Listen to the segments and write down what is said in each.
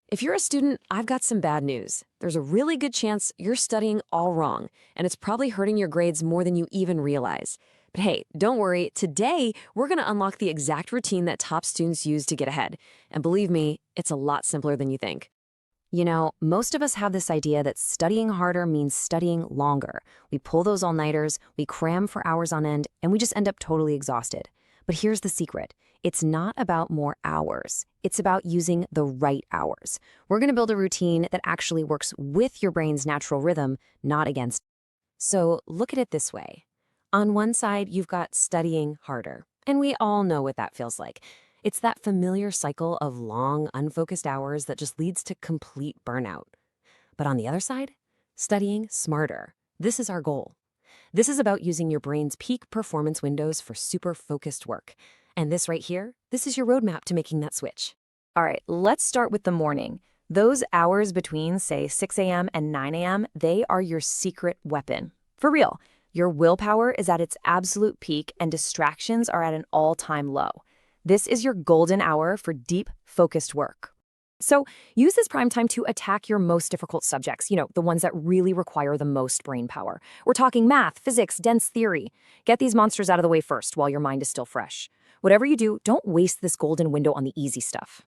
If you're a student, I've got some bad news. There's a really good chance you're studying all wrong, and it's probably hurting your grades more than you even realize. But hey, don't worry. Today, we're going to unlock the exact routine that top students use to get ahead. And believe me, it's a lot simpler than you think. You know, most of us have this idea that studying harder means studying longer. We pull those all-nighters, we cram for hours on end, and we just end up totally exhausted. But here's the secret. It's not about more hours. It's about using the right hours. We're going to build a routine that actually works with your brain's natural rhythm, not against. So look at it this way. On one side, you've got studying harder, and we all know what that feels like. It's that familiar cycle of long, unfocused hours that just leads to complete burnout. But on the other side, studying smarter. This is our goal. This is about using your brain's peak performance windows for super focused work. And this right here, this is your roadmap to making that switch. All right, let's start with the morning. Those hours between, say, 6 a.m. and 9 a.m., they are your secret weapon. For real, your willpower is at its absolute peak and distractions are at an all-time low. This is your golden hour for deep, focused work. So use this prime time to attack your most difficult subjects, the ones that really require the most brain power. We're talking math, physics, dense theory. Get these monsters out of the way first while your mind is still fresh. Whatever you do, don't waste this golden window on the easy stuff.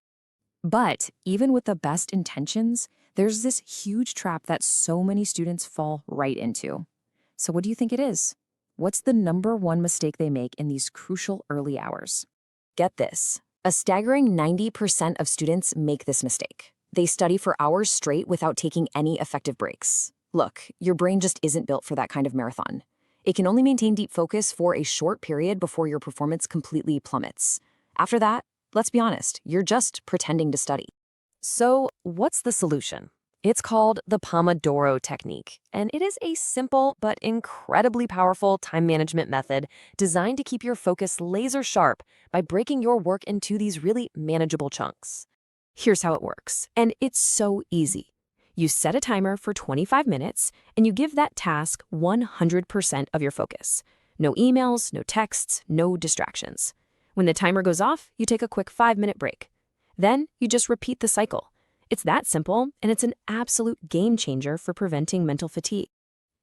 But even with the best intentions, there's this huge trap that so many students fall right into. So what do you think it is? What's the #1 mistake they make in these crucial early hours? Get this. A staggering 90% of students make this mistake. They study for hours straight without taking any effective breaks. Look, your brain just isn't built for that kind of marathon. It can only maintain deep focus for a short period before your performance completely plummets. After that, let's be honest, you're just pretending to study. So, what's the solution? It's called the Pomodoro technique, and it is a simple but incredibly powerful time management method designed to keep your focus laser sharp by breaking your work into these really manageable chunks. Here's how it works, and it's so easy. You set a timer for 25 minutes, and you give that task 100% of your focus. No emails, no texts, no distractions. When the timer goes off, you take a quick 5-minute break. Then you just repeat the cycle. It's that simple, and it's an absolute game changer for preventing mental fatigue.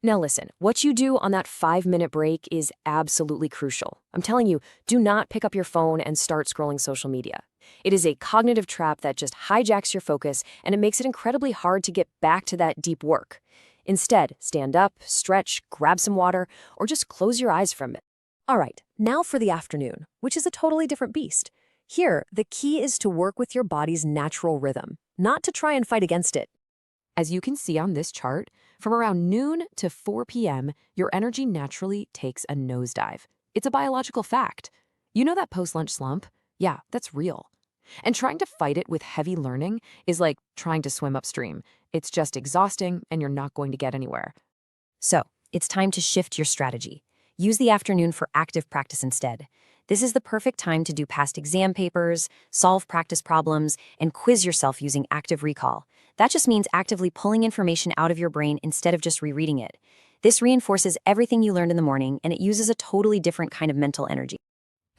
Now listen, what you do on that 5-minute break is absolutely crucial. I'm telling you, do not pick up your phone and start scrolling social media. It is a cognitive trap that just hijacks your focus, and it makes it incredibly hard to get back to that deep work. Instead, stand up, stretch, grab some water, or just close your eyes for a minute. All right, now for the afternoon, which is a totally different beast. Here, the key is to work with your body's natural rhythm, not to try and fight against it. As you can see on this chart, from around noon to 4 p.m., your energy naturally takes a nosedive. It's a biological fact. You know that post-lunch slump? Yeah, that's real. And trying to fight it with heavy learning is like trying to swim upstream. It's just exhausting, and you're not going to get anywhere. So, it's time to shift your strategy. Use the afternoon for active practice instead. This is the perfect time to do past exam papers, solve practice problems, and quiz yourself using active recall. That just means actively pulling information out of your brain instead of just rereading it. This reinforces everything you learned in the morning, and it uses a totally different kind of mental energy.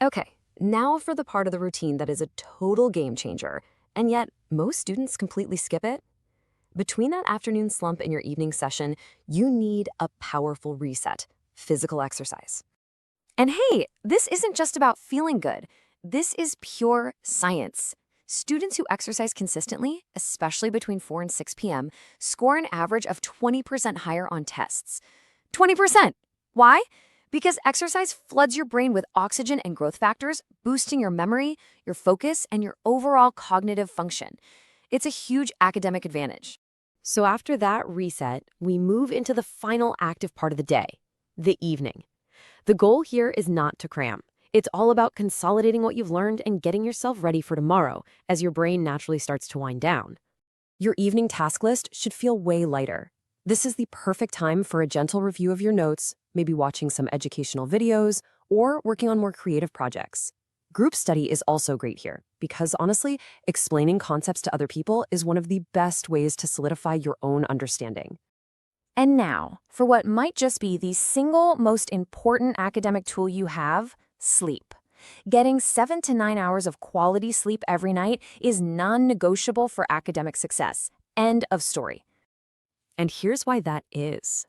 Okay, now for the part of the routine that is a total game changer, and yet most students completely skip it. Between that afternoon slump and your evening session, you need a powerful reset: physical exercise. And hey, this isn't just about feeling good. This is pure science. Students who exercise consistently, especially between 4 and 6 p.m., score an average of 20% higher on tests. 20%! Why? Because exercise floods your brain with oxygen and growth factors, boosting your memory, your focus, and your overall cognitive function. It's a huge academic advantage. So after that reset, we move into the final active part of the day, the evening. The goal here is not to cram. It's all about consolidating what you've learned and getting yourself ready for tomorrow as your brain naturally starts to wind down. Your evening task list should feel way lighter. This is the perfect time for a gentle review of your notes, maybe watching some educational videos, or working on more creative projects. Group study is also great here because, honestly, explaining concepts to other people is one of the best ways to solidify your own understanding. And now, for what might just be the single most important academic tool you have: sleep. Getting 7 to 9 hours of quality sleep every night is non-negotiable for academic success. End of story. And here's why that is.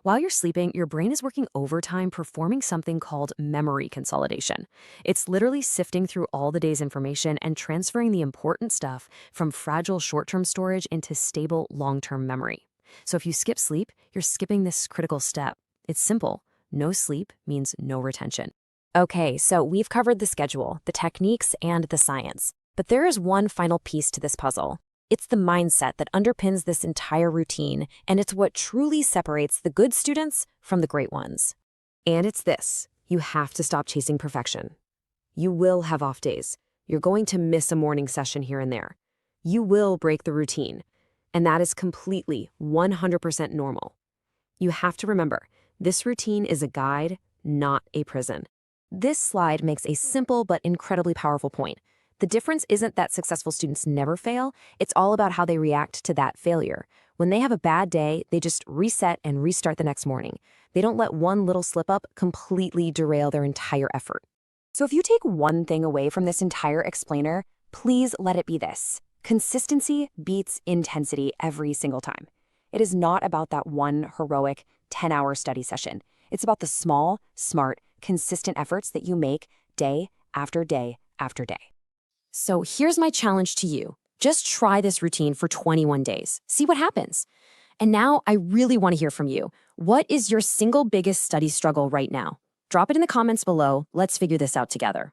While you're sleeping, your brain is working overtime performing something called memory consolidation. It's literally sifting through all the day's information and transferring the important stuff from fragile short-term storage into stable long-term memory. So if you skip sleep, you're skipping this critical step. It's simple. No sleep means no retention. Okay, so we've covered the schedule, the techniques, and the science. But there is one final piece to this puzzle. It's the mindset that underpins this entire routine, and it's what truly separates the good students from the great ones. And it's this. You have to stop chasing perfection. You will have off days. You're going to miss a morning session here and there. You will break the routine. And that is completely 100% normal. You have to remember, this routine is a guide, not a prison. This slide makes a simple but incredibly powerful point. The difference isn't that successful students never fail, it's all about how they react to that failure. When they have a bad day, they just reset and restart the next morning. They don't let one little slip-up completely derail their entire effort. So if you take one thing away from this entire explainer, please let it be this. Consistency beats intensity every single time. It is not about that one heroic 10-hour study session. It's about the small, smart, consistent efforts that you make day after day after day. So here's my challenge to you. Just try this routine for 21 days. See what happens. And now I really want to hear from you. What is your single biggest study struggle right now? Drop it in the comments below. Let's figure this out together.